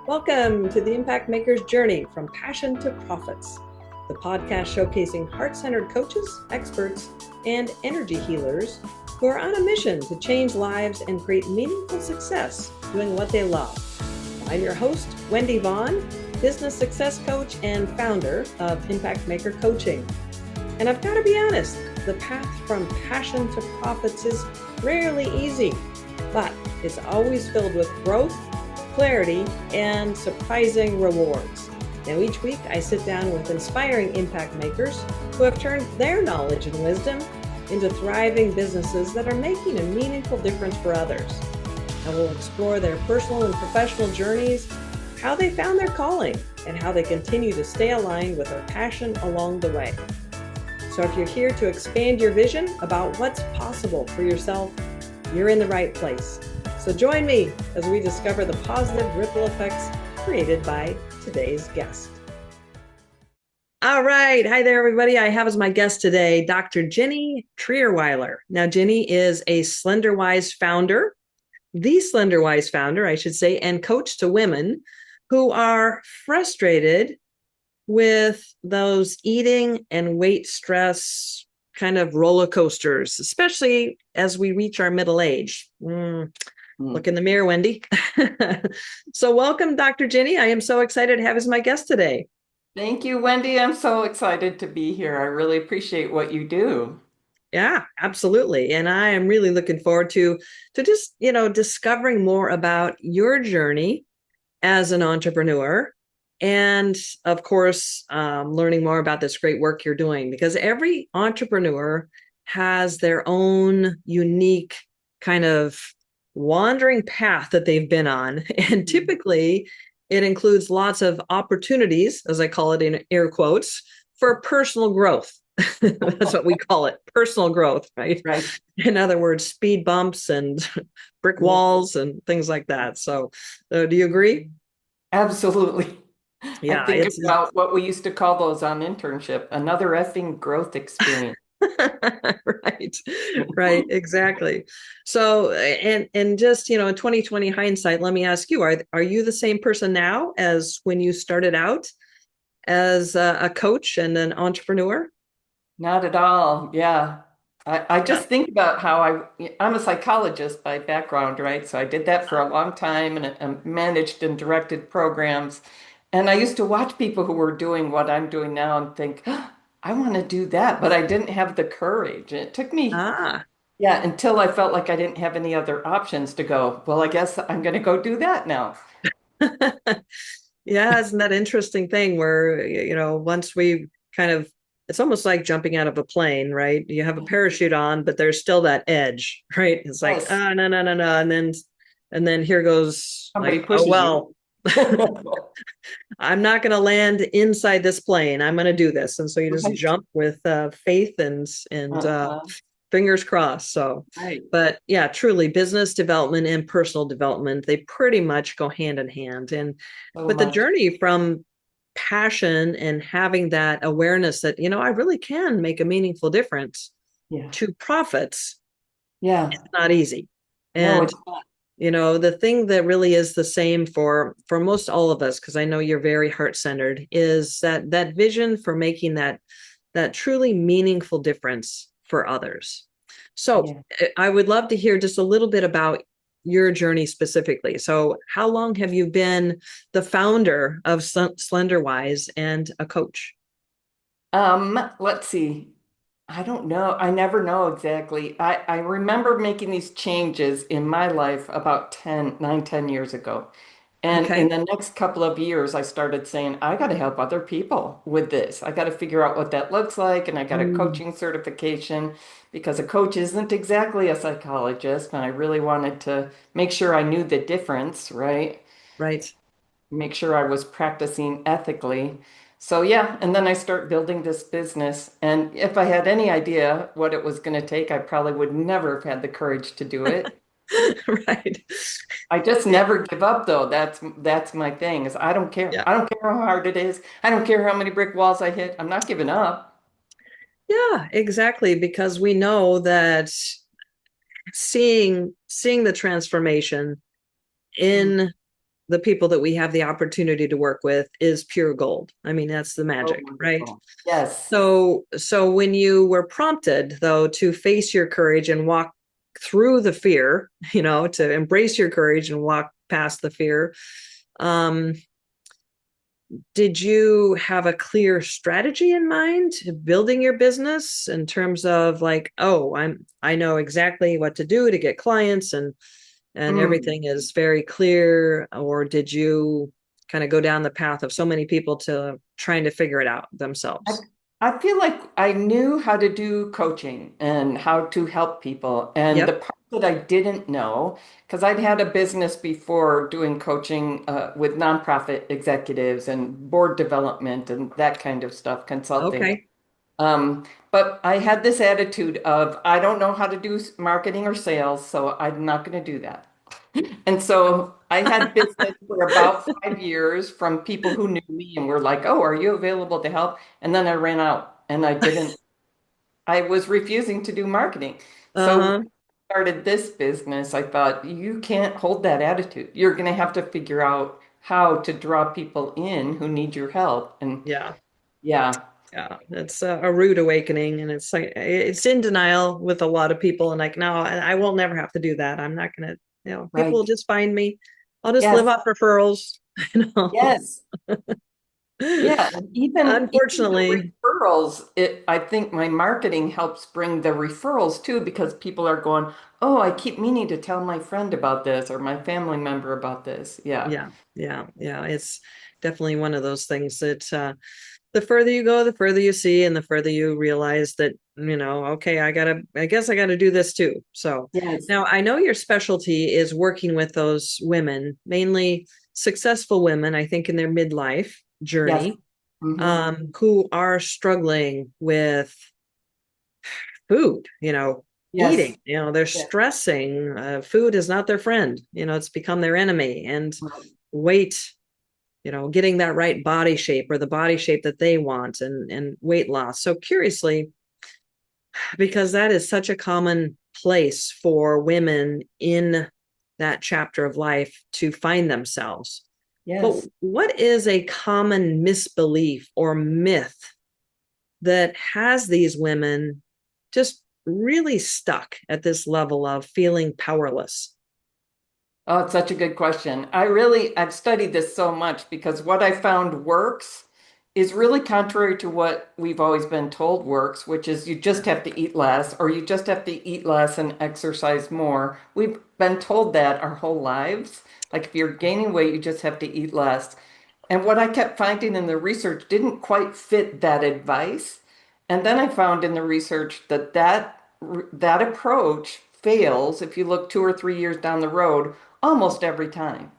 Welcome to the Impact Maker's Journey from Passion to Profits, the podcast showcasing heart-centered coaches, experts, and energy healers who are on a mission to change lives and create meaningful success doing what they love. I'm your host, Wendy Vaughn, business success coach and founder of Impact Maker Coaching. And I've got to be honest, the path from passion to profits is rarely easy, but it's always filled with growth, clarity, and surprising rewards. Now, each week I sit down with inspiring impact makers who have turned their knowledge and wisdom into thriving businesses that are making a meaningful difference for others. I will explore their personal and professional journeys, how they found their calling, and how they continue to stay aligned with their passion along the way. So if you're here to expand your vision about what's possible for yourself, you're in the right place. So join me as we discover the positive ripple effects created by today's guest. All right. Hi there, everybody. I have as my guest today, Dr. Ginny Trierweiler. Now, Ginny is a SlenderWise founder, the SlenderWise founder, I should say, and coach to women who are frustrated with those eating and weight stress kind of roller coasters, especially as we reach our middle age. Look in the mirror, Wendy. So welcome, Dr. Ginny. I am so excited to have as my guest today. Thank you, Wendy. I'm so excited to be here. I really appreciate what you do. Yeah, absolutely. And I am really looking forward to just, discovering more about your journey as an entrepreneur. And of course, learning more about this great work you're doing, because every entrepreneur has their own unique kind of wandering path that they've been on. And typically it includes lots of opportunities, as I call it in air quotes, for personal growth. That's what we call it, personal growth, right? Right. In other words, speed bumps and brick walls and things like that. So do you agree? Absolutely. I Yeah, think it's about what we used to call those on internship, another effing growth experience. right, right, exactly. So, and just, in 2020 hindsight, let me ask you, are you the same person now as when you started out as a coach and an entrepreneur? Not at all. Yeah. I Yeah. just think about how I'm a psychologist by background, right? So I did that for a long time and managed and directed programs. And I used to watch people who were doing what I'm doing now and think, "Oh, I want to do that, but I didn't have the courage. And it took me, Ah. yeah, until I felt like I didn't have any other options to go, well, I guess I'm going to go do that now. Yeah, isn't that interesting thing where, once we kind of, it's almost like jumping out of a plane, right? You have a parachute on, but there's still that edge, right? It's like, Yes, oh, no, no, no, no. And then here goes somebody like, oh, pushes you. well, I'm not going to land inside this plane. I'm going to do this. And so you just Right. jump with faith and Uh-huh. fingers crossed. So, Right. but yeah, truly business development and personal development, they pretty much go hand in hand. So But the much. journey from passion and having that awareness that, I really can make a meaningful difference Yeah. to profits, Yeah. it's not easy. No, And it's not. the thing that really is the same for most all of us, because I know you're very heart-centered, is that vision for making that truly meaningful difference for others. So Yeah. I would love to hear just a little bit about your journey specifically. So how long have you been the founder of SlenderWise and a coach? Let's see. I don't know. I never know exactly. I remember making these changes in my life about 10 years ago. And in Okay. the next couple of years, I started saying, I got to help other people with this. I got to figure out what that looks like. And I got a Mm, coaching certification because a coach isn't exactly a psychologist. And I really wanted to make sure I knew the difference, right? right. Make sure I was practicing ethically. So yeah, and then I start building this business. And if I had any idea what it was going to take, I probably would never have had the courage to do it. Right. I just never give up though. That's my thing is I don't care. Yeah. I don't care how hard it is. I don't care how many brick walls I hit. I'm not giving up. Yeah, exactly. Because we know that seeing the transformation Mm, in the people that we have the opportunity to work with is pure gold. I mean, that's the So magic, right? wonderful. Yes. So when you were prompted though to face your courage and walk through the fear, to embrace your courage and walk past the fear, um, did you have a clear strategy in mind building your business in terms of like, oh, I know exactly what to do to get clients and Mm. everything is very clear? Or did you kind of go down the path of so many people to trying to figure it out I, themselves? I feel like I knew how to do coaching and how to help people. And the Yep. part that I didn't know, because I'd had a business before doing coaching with nonprofit executives and board development and that kind of stuff, consulting. Okay. But I had this attitude of I don't know how to do marketing or sales, so I'm not going to do that. And so I had business for about 5 years from people who knew me and were like, "Oh, are you available to help?" And then I ran out and I was refusing to do marketing. So when Uh-huh. I started this business, I thought, you can't hold that attitude. You're going to have to figure out how to draw people in who need your help. And Yeah. yeah, Yeah. It's a rude awakening, and it's like it's in denial with a lot of people, and like, no, I will never have to do that. I'm not gonna, people will right. just find me. I'll just live Yes, off referrals. yes. Yeah, and even the Unfortunately, referrals, I think my marketing helps bring the referrals too, because people are going, "Oh, I keep meaning to tell my friend about this or my family member about this." Yeah. yeah, yeah. It's definitely one of those things that the further you go, the further you see, and the further you realize that, okay, I guess I gotta do this too. So Yes. now I know your specialty is working with those women, mainly successful women, I think in their midlife Yes. journey, Hmm. who are struggling with food, eating, Yes. they're Yes. stressing. Food is not their friend, it's become their enemy. And Right. weight, getting that right body shape or the body shape that they want, and weight loss. So curiously, because that is such a common place for women in that chapter of life to find themselves. But Yes. what is a common misbelief or myth that has these women just really stuck at this level of feeling powerless? Oh, it's such a good question. I've studied this so much because what I found works is really contrary to what we've always been told works, which is you just have to eat less or you just have to eat less and exercise more. We've been told that our whole lives. Like if you're gaining weight, you just have to eat less. And what I kept finding in the research didn't quite fit that advice. And then I found in the research that that approach fails if you look 2 or 3 years down the road almost every time.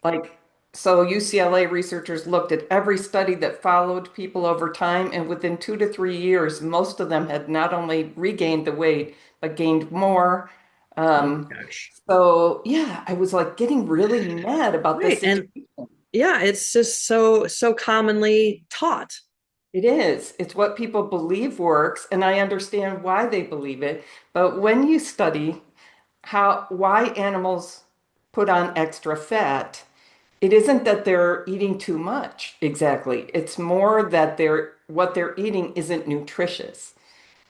Like, so UCLA researchers looked at every study that followed people over time, and within 2 to 3 years, most of them had not only regained the weight, but gained more. Oh my Um, gosh. so yeah, I was like getting really mad about this Right. And situation. yeah, it's just so commonly taught. It is. It's what people believe works, and I understand why they believe it. But when you study why animals put on extra fat, it isn't that they're eating too much exactly. It's more that what they're eating isn't nutritious.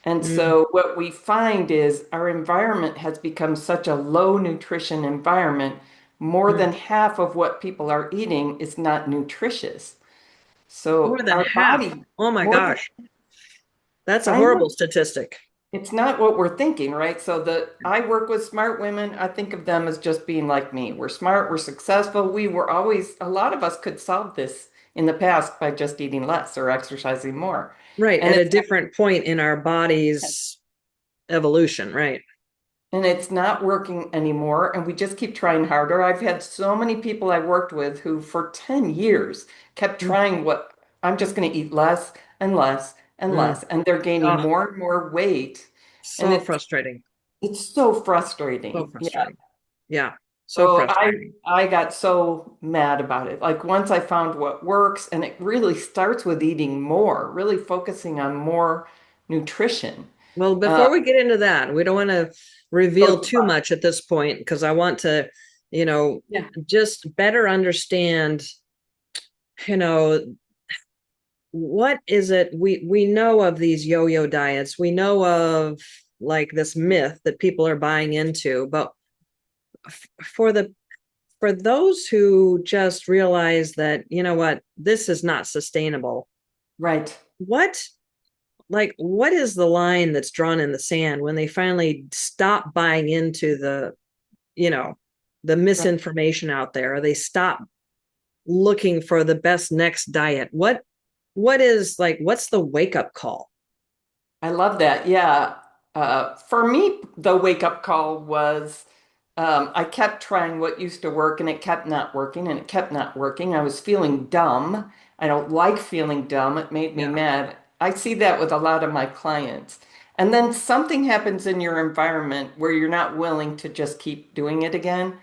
And Mm, so what we find is our environment has become such a low nutrition environment. More mm. than half of what people are eating is not nutritious. More So than our half. body, Oh my more than, gosh. That's a I know, horrible statistic. it's not what we're thinking, right? So I work with smart women. I think of them as just being like me. We're smart, we're successful. We were always, a lot of us could solve this in the past by just eating less or exercising more. Right. And At a it's different point in our body's evolution. Right. and it's not working anymore. And we just keep trying harder. I've had so many people I worked with who for 10 years kept Mm, trying what I'm just going to eat less and less and mm. less. And they're gaining Oh, more and more weight. And so frustrating. it's so So frustrating. Yeah. frustrating. Yeah. So So frustrating. I got so mad about it. Like once I found what works, and it really starts with eating more, really focusing on more nutrition. Well, Uh, before we get into that, we don't want to reveal oh, too much at this point because I want to you know, Yeah. just better understand, you know, what is it we know of these yo-yo diets. We know of like this myth that people are buying into, but for the for those who just realize that, you know what, this is not sustainable, Right. what what is the line that's drawn in the sand when they finally stop buying into the, you know, the Right. misinformation out there, or they stop looking for the best next diet? What is like, what's the wake up call? I love that. Yeah. For me, the wake up call was I kept trying what used to work and it kept not working and it kept not working. I was feeling dumb. I don't like feeling dumb. It made me Yeah. mad. I see that with a lot of my clients. And then something happens in your environment where you're not willing to just keep doing it again.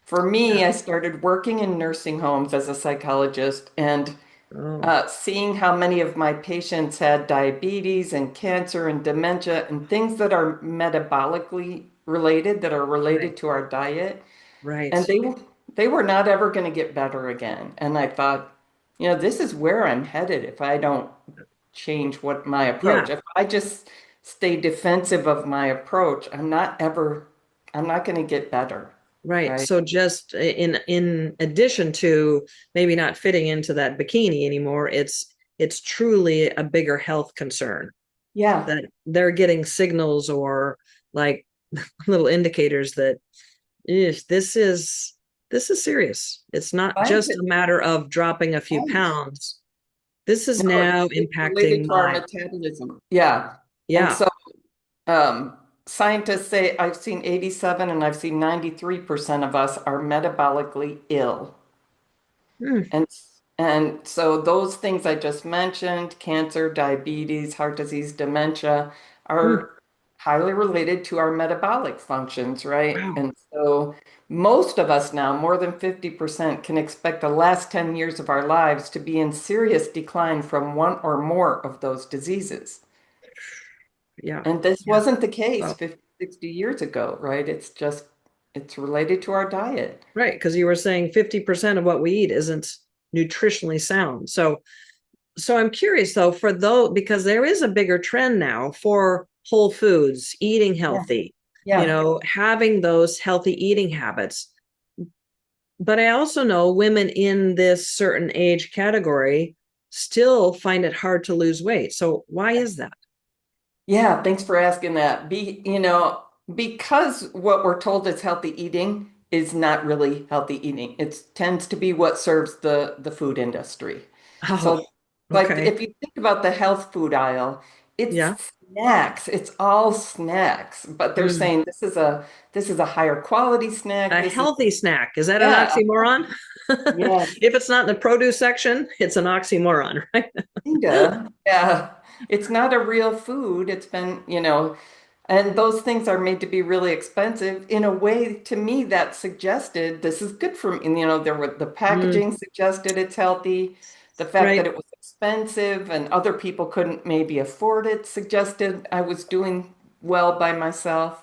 For me, Yeah. I started working in nursing homes as a psychologist and Oh, seeing how many of my patients had diabetes and cancer and dementia and things that are metabolically related, that are right. related to our diet, Right. and they were not ever going to get better again. And I thought, this is where I'm headed if I don't change what my approach. Yeah. If I just stay defensive of my approach, I'm not going to get better, Right. right? So just in addition to maybe not fitting into that bikini anymore, it's truly a bigger health concern Yeah, that they're getting signals or like little indicators that this is serious. It's not just a scientists, matter of dropping a few pounds. This is no, now it's related impacting to our my, metabolism. Yeah. And yeah. so scientists say I've seen 87 and I've seen 93% of us are metabolically ill. Mm, And and so those things I just mentioned, cancer, diabetes, heart disease, dementia, mm, are highly related to our metabolic functions, right? wow. And so most of us now, more than 50%, can expect the last 10 years of our lives to be in serious decline from one or more of those diseases. Yeah. And this Yeah. wasn't the case Well, 50, 60 years ago, right? It's related to our diet. right. Because you were saying 50% of what we eat isn't nutritionally sound. So I'm curious though, for those, because there is a bigger trend now for whole foods, eating Yeah. healthy, you Yeah. know, having those healthy eating habits. But I also know women in this certain age category still find it hard to lose weight. So why is that? Yeah, thanks for asking that. Because what we're told is healthy eating is not really healthy eating. It tends to be what serves the food industry. Oh, So, like okay. if you think about the health food aisle, Yeah. it's snacks. It's all snacks, but they're Mm. saying this is a higher quality snack. A This is healthy snack. Is that an yeah, oxymoron? yes. If it's not in the produce section, it's an oxymoron, right? Kinda. Yeah. It's not a real food. It's been, and those things are made to be really expensive in a way to me that suggested this is good for me. And, there were the Mm, packaging suggested it's healthy. The fact that right. it was expensive and other people couldn't maybe afford it suggested I was doing well by myself.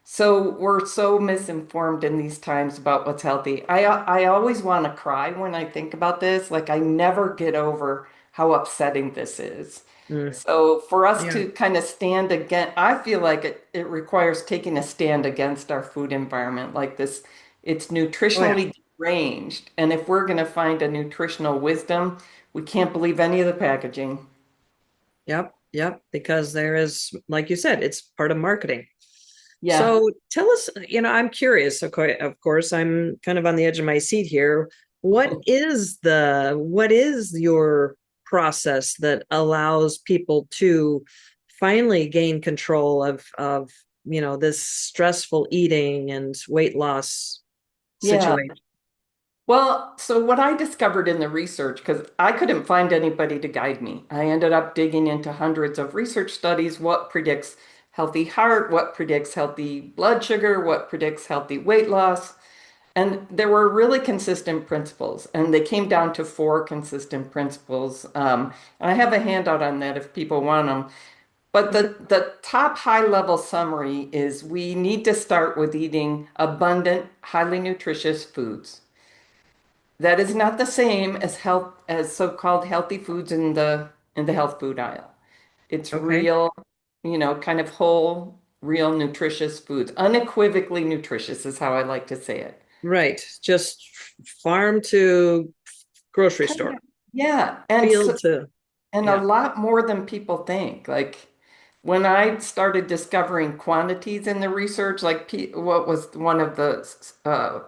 So we're so misinformed in these times about what's healthy. I always want to cry when I think about this. Like I never get over how upsetting this is. Mm, So for us yeah. to kind of stand against, I feel like it requires taking a stand against our food environment like this. It's Oh, yeah. nutritionally deranged. And if we're going to find a nutritional wisdom, we can't believe any of the packaging. Yep. Yep. Because there is, like you said, it's part of marketing. Yeah. So tell us, I'm curious. Okay, of course, I'm kind of on the edge of my seat here. What is your process that allows people to finally gain control of this stressful eating and weight loss Yeah. situation? Well, so what I discovered in the research, because I couldn't find anybody to guide me, I ended up digging into hundreds of research studies. What predicts healthy heart? What predicts healthy blood sugar? What predicts healthy weight loss? And there were really consistent principles, and they came down to four consistent principles. And I have a handout on that if people want them. But Okay. the top high level summary is we need to start with eating abundant, highly nutritious foods. That is not the same as health as so-called healthy foods in the health food aisle. It's Okay. real, kind of whole, real nutritious foods. Unequivocally nutritious is how I like to say it. Right. Just farm to grocery store, Correct. Yeah, field to, and a yeah. lot more than people think. Like when I started discovering quantities in the research, like what was one of the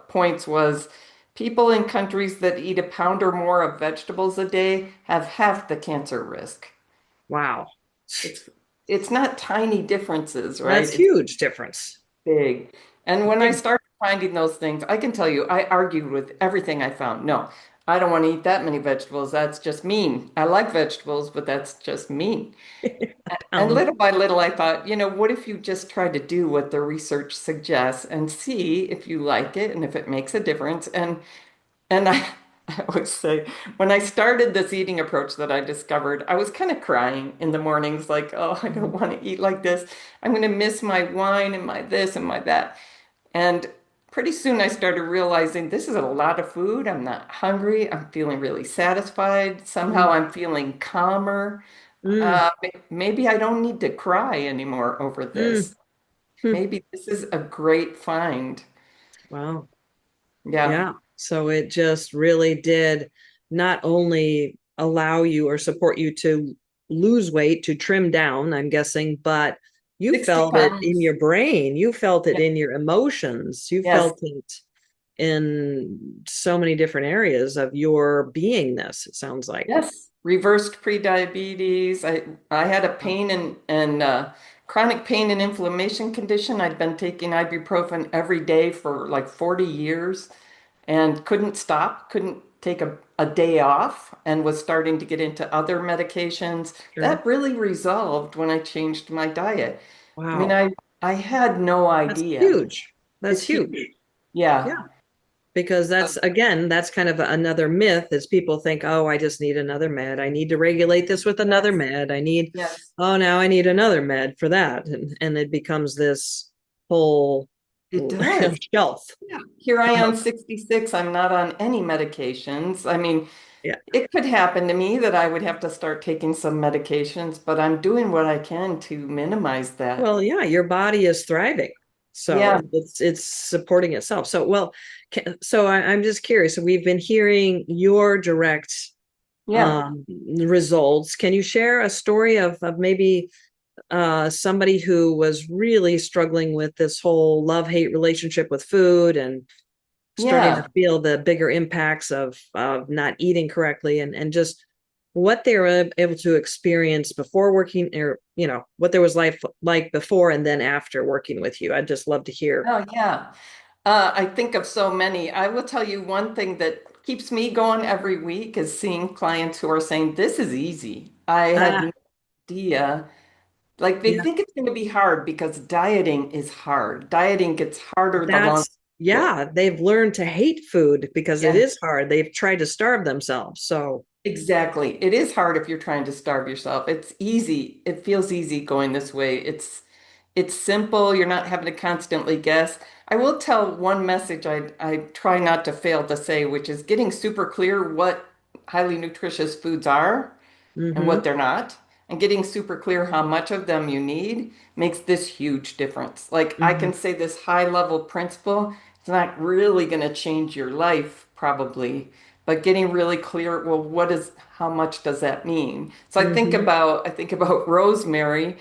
points was people in countries that eat a pound or more of vegetables a day have half the cancer risk. Wow. It's it's not tiny differences, That's right? It's huge difference. big. And when I Big. started finding those things, I can tell you, I argued with everything I found. No, I don't want to eat that many vegetables. That's just mean. I like vegetables, but that's just mean. And Pound. little by little, I thought, what if you just try to do what the research suggests and see if you like it and if it makes a difference? And I would say, when I started this eating approach that I discovered, I was kind of crying in the mornings, like, oh, I don't Mhm. want to eat like this. I'm going to miss my wine and my this and my that. And pretty soon I started realizing this is a lot of food. I'm not hungry. I'm feeling really satisfied. Somehow Mm. I'm feeling calmer. Mm. Maybe I don't need to cry anymore over Mm. this. Hmm. Maybe this is a great find. Wow. Yeah. Yeah. So it just really did not only allow you or support you to lose weight, to trim down, I'm guessing, but you 60 felt it in pounds. your brain, you felt it Yeah. in your emotions, you Yes. felt it in so many different areas of your beingness, it sounds like. Yes. Reversed prediabetes. I had a Wow. pain and chronic pain and inflammation condition. I'd been taking ibuprofen every day for like 40 years and couldn't stop, couldn't take a day off, and was starting to get into other medications. Sure. That really resolved when I changed my diet. I mean, Wow. I had no That's idea. huge. That's It's huge. huge. Yeah. Yeah. Because that's again, that's kind of another myth is people think, oh, I just need another med. I need to regulate this with another Yes. med. I need, Yes. oh, now I need another med for that. And it becomes this whole It does. shelf. Yeah. Here I Uh, am, 66. I'm not on any medications. I mean, yeah. it could happen to me that I would have to start taking some medications, but I'm doing what I can to minimize that. Well, yeah, your body is thriving. Yeah. So it's supporting itself. So, well, so I'm just curious. So we've been hearing your direct Yeah. results. Can you share a story of maybe somebody who was really struggling with this whole love-hate relationship with food and starting to Yeah. feel the bigger impacts of not eating correctly and just what they were able to experience before working or what there was life like before and then after working with you. I'd just love to hear. Oh, yeah. I think of so many. I will tell you one thing that keeps me going every week is seeing clients who are saying, this is easy. I had Ah, no idea. Like they yeah, think it's going to be hard because dieting is hard. Dieting gets harder the longer that's you do it. yeah, they've learned to hate food because it Yeah, is hard. They've tried to starve themselves. So exactly. It is hard if you're trying to starve yourself. It's easy. It feels easy going this way. It's simple. You're not having to constantly guess. I will tell one message I try not to fail to say, which is getting super clear what highly nutritious foods are and what mhm, they're not, and getting super clear how much of them you need makes this huge difference. Like I mhm, can say this high level principle, it's not really going to change your life probably, but getting really clear, well, how much does that mean? So mhm, I think about Rosemary.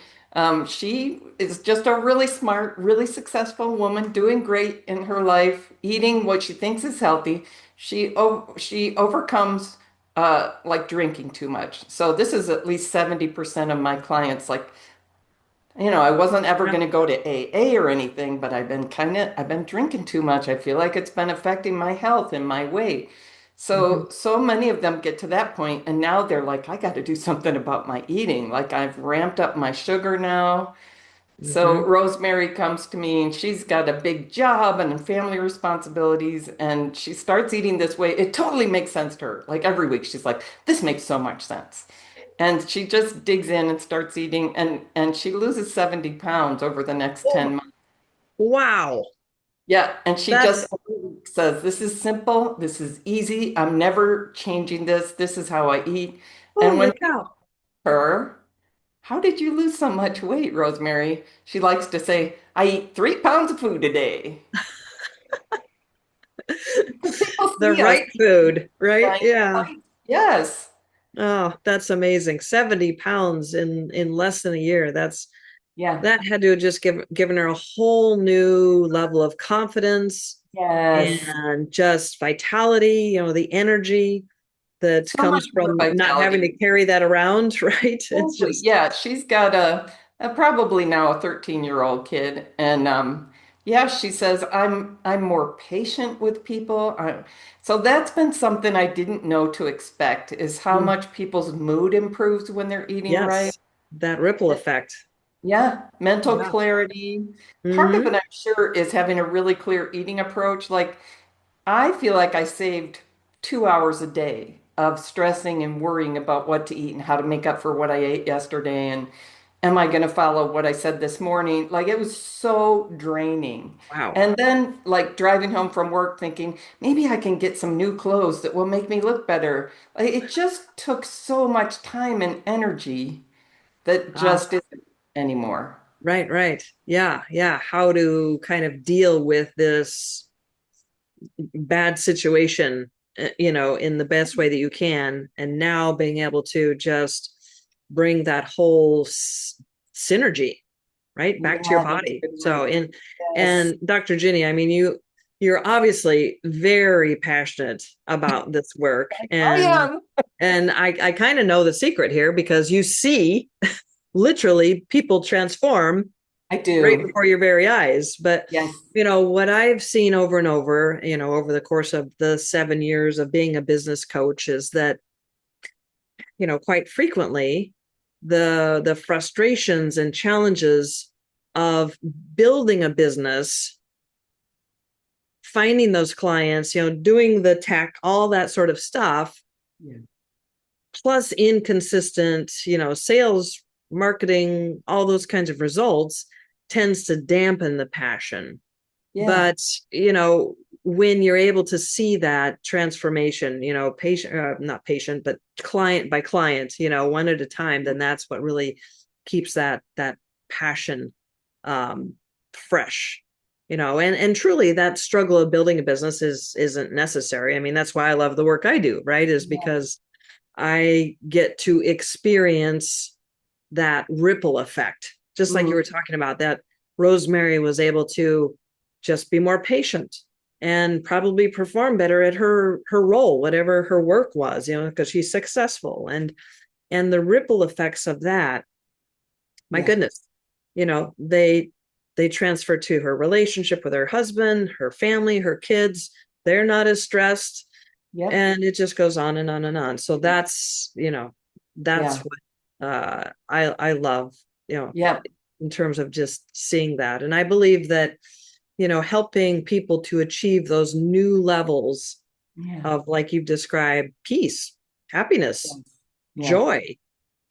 She is just a really smart, really successful woman doing great in her life, eating what she thinks is healthy. She overcomes like drinking too much. So this is at least 70% of my clients. Like, I wasn't ever yeah, going to go to AA or anything, but I've been drinking too much. I feel like it's been affecting my health and my weight. mhm, So many of them get to that point, and now they're like, I got to do something about my eating. Like I've ramped up my sugar now. So mhm. Rosemary comes to me and she's got a big job and family responsibilities and she starts eating this way. It totally makes sense to her. Like every week she's like, this makes so much sense. And she just digs in and starts eating, and she loses 70 pounds over the next Oh, 10 months. wow. Yeah, and she just That's says, "This is simple, this is easy. I'm never changing this. This is how I eat." And when holy I cow. ask her, "How did you lose so much weight, Rosemary?" She likes to say, "I eat 3 pounds of food a day." Because people The see us right food, right? giant Yeah. plates. Yes. Oh, that's amazing. 70 pounds in less than a year. Yeah. That had to have just given her a whole new level of confidence Yes. and just vitality, the energy that So much comes more from not having to vitality. carry that around, right? It's Totally. just, Yeah, she's got a probably now a 13-year-old kid. And yeah, she says I'm more patient with people. So that's been something I didn't know to expect is how mm, much people's mood improves when they're eating right. yes, that ripple effect. Yeah, mental Yeah. clarity. Part of Hmm. it, I'm sure, is having a really clear eating approach. Like I feel like I saved 2 hours a day of stressing and worrying about what to eat and how to make up for what I ate yesterday. And am I going to follow what I said this morning? Like it was so draining. Wow. And then, like driving home from work, thinking maybe I can get some new clothes that will make me look better. Like, it just took so much time and energy that Ah, just isn't anymore. right, right. Yeah, yeah. How to kind of deal with this bad situation, in the best way that you can. And now being able to just bring that whole synergy right back to your Yeah, that's a body. good So, word. Yes. and Dr. Ginny, I mean, you're obviously very passionate about this work, I and am. I kind of know the secret here because you see literally people transform I right do. before your very eyes. But Yes. what I've seen over and over, over the course of the 7 years of being a business coach is that, quite frequently the frustrations and challenges of building a business, finding those clients, doing the tech, all that sort of stuff, Yeah. plus inconsistent, sales, marketing, all those kinds of results tends to dampen the passion. Yeah. But, you know, when you're able to see that transformation, patient, not patient, but client by client, one at a time, then that's what really keeps that passion fresh. And truly that struggle of building a business isn't necessary. I mean, that's why I love the work I do, right? Is Yeah. because I get to experience that ripple effect, just like you Mm. were talking about, that Rosemary was able to just be more patient and probably perform better at her role, whatever her work was, because she's successful. And the ripple effects of that, my Yeah. goodness, they transfer to her relationship with her husband, her family, her kids. They're not as stressed, Yep. and it just goes on and on and on. So that's Yeah. what I love, Yep. in terms of just seeing that. And I believe that, helping people to achieve those new levels Yeah. of, like you've described, peace, Yeah. happiness, Yeah. joy,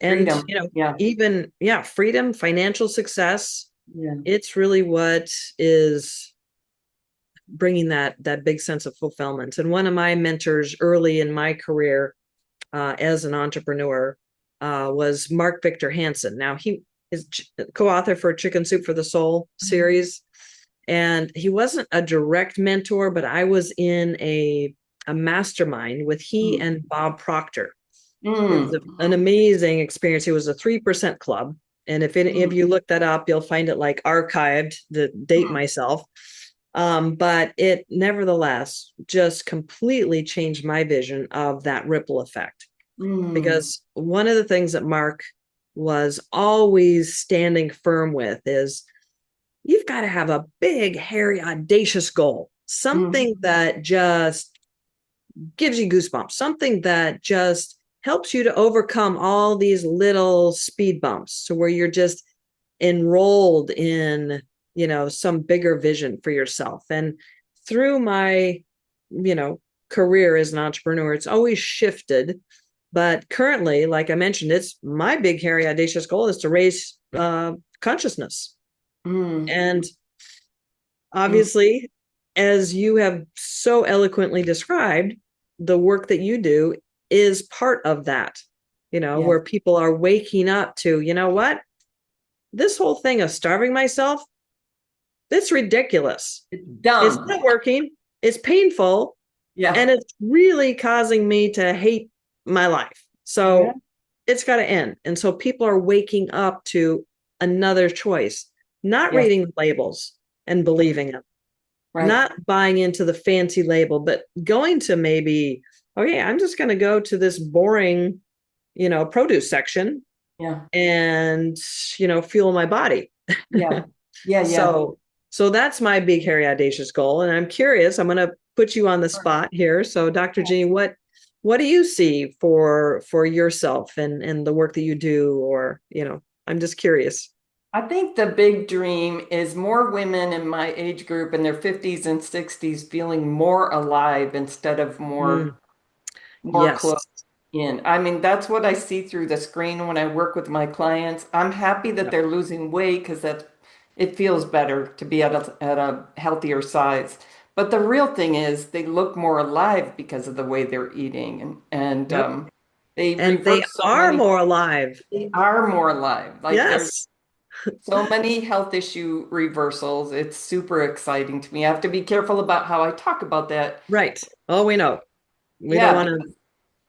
and, Freedom. Yeah. even, yeah, freedom, financial success. Yeah. It's really what is bringing that big sense of fulfillment. And one of my mentors early in my career, as an entrepreneur, was Mark Victor Hansen. Now, he is co-author for Chicken Soup for the Soul series, and he wasn't a direct mentor, but I was in a mastermind with he Mm. and Bob Proctor. It was Mm. an amazing experience. It was a 3% club. And if Mm. you look that up, you'll find it like archived to date Mm. myself. But it nevertheless just completely changed my vision of that ripple effect. Mm. Because one of the things that Mark was always standing firm with is you've got to have a big, hairy, audacious goal, Mm. something that just gives you goosebumps, something that just helps you to overcome all these little speed bumps to where you're just enrolled in, some bigger vision for yourself. And through my, career as an entrepreneur, it's always shifted. But currently, like I mentioned, it's my big, hairy, audacious goal is to raise consciousness. Mm. And Mm. obviously, as you have so eloquently described, the work that you do is part of that, Yes. where people are waking up to, you know what? This whole thing of starving myself, it's ridiculous. It's It's dumb. not working. It's painful. Yeah. And it's really causing me to hate my life. Yeah. So it's got to end. And so people are waking up to another choice, not Yes. reading labels and believing them, Right. not buying into the fancy label, but going to maybe, okay, I'm just going to go to this boring, produce section Yeah. and, fuel my body. Yeah. Yeah. Yeah. So that's my big, hairy, audacious goal. And I'm curious, I'm going to put you on the spot here. So Dr. Ginny, what do you see for yourself and the work that you do? Or, I'm just curious. I think the big dream is more women in my age group in their 50s and 60s feeling more alive instead of Mm, more yes. closed in. I mean, that's what I see through the screen when I work with my clients. I'm happy that Yep. they're losing weight because it feels better to be at a healthier size. But the real thing is they look more alive because of the way they're eating Yep. they And they reverse so are many, more alive. they are more alive. Like there's Yes. so many health issue reversals. It's super exciting to me. I have to be careful about how I talk about that. Right. Oh, we know. We don't Yeah, want because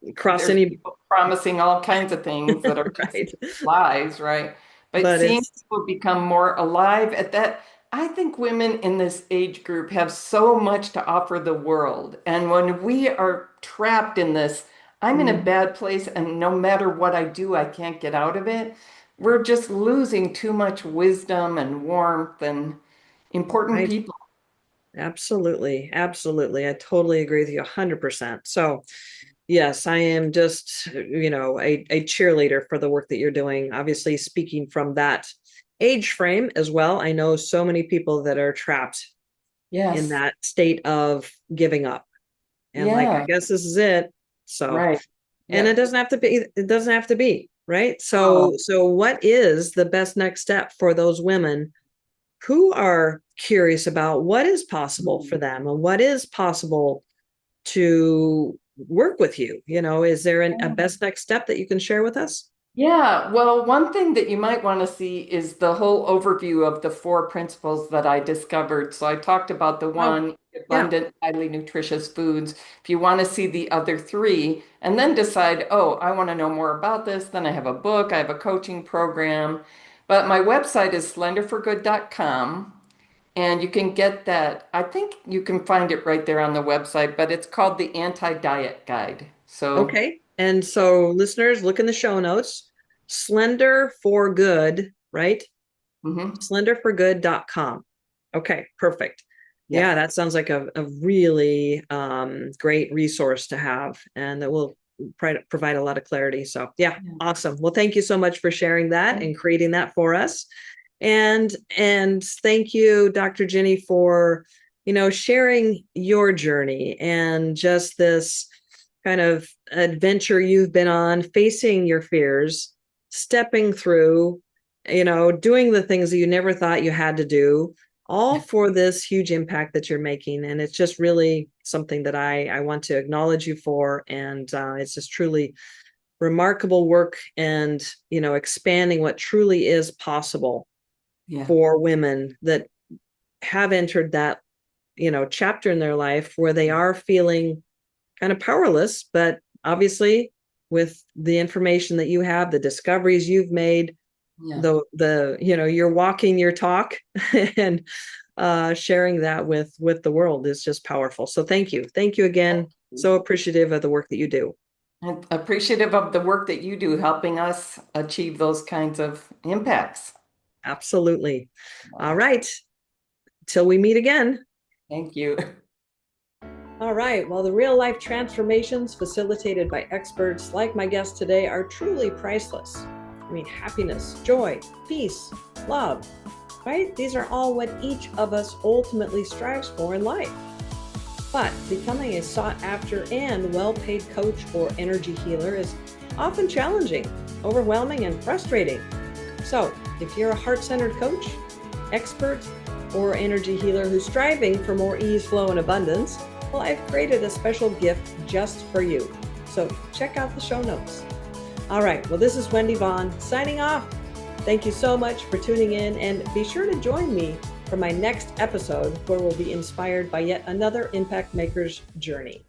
to cross there's any, people promising all kinds of things that are just right. lies, right? But But seeing it's people become more alive at that, I think women in this age group have so much to offer the world. And when we are trapped in this, I'm in a mm, bad place, and no matter what I do, I can't get out of it. We're just losing too much wisdom and warmth and important right. people. Absolutely. Absolutely. I totally agree with you 100%. So, yes, I am just, a cheerleader for the work that you're doing. Obviously, speaking from that age frame as well, I know so many people that are trapped in Yes. that state of giving up and like, I Yeah. guess this is it. So, Right. and Yep. it doesn't have to be, right? So, Oh. what is the best next step for those women who are curious about what is possible for them and what is possible to work with you? Is there a best next step that you can share with us? Yeah, well, one thing that you might want to see is the whole overview of the four principles that I discovered. So I talked about the Oh, one, yeah. abundant, highly nutritious foods. If you want to see the other three and then decide, oh, I want to know more about this, then I have a book, I have a coaching program. But my website is slenderforgood.com. And you can get that. I think you can find it right there on the website, but it's called the Anti-Diet Guide. So, Okay. And so listeners, look in the show notes. Slender for Good, right? mhm. Slenderforgood.com. Okay, perfect. Yeah. Yeah, that sounds like a really great resource to have, and that will provide a lot of clarity. So, yeah, awesome. Well, thank you so much for sharing that and creating that for us. And thank you, Dr. Ginny, for sharing your journey and just this kind of adventure you've been on, facing your fears, stepping through, doing the things that you never thought you had to do, all for this huge impact that you're making. And it's just really something that I want to acknowledge you for. And it's just truly remarkable work and, expanding what truly is possible Yeah. for women that have entered that, chapter in their life where they are feeling kind of powerless, but obviously with the information that you have, the discoveries you've made, Yeah. you're walking your talk and sharing that with the world is just powerful. So thank you again. So appreciative of the work that you do. And appreciative of the work that you do helping us achieve those kinds of impacts. Absolutely. All right, till we meet again. Thank you. All right. Well, the real life transformations facilitated by experts like my guest today are truly priceless. I mean, happiness, joy, peace, love, right? These are all what each of us ultimately strives for in life. But becoming a sought-after and well-paid coach or energy healer is often challenging, overwhelming, and frustrating. So, if you're a heart-centered coach, expert, or energy healer who's striving for more ease, flow, and abundance, well, I've created a special gift just for you. So check out the show notes. All right, well, this is Wendy Vaughn signing off. Thank you so much for tuning in, and be sure to join me for my next episode where we'll be inspired by yet another impact maker's journey.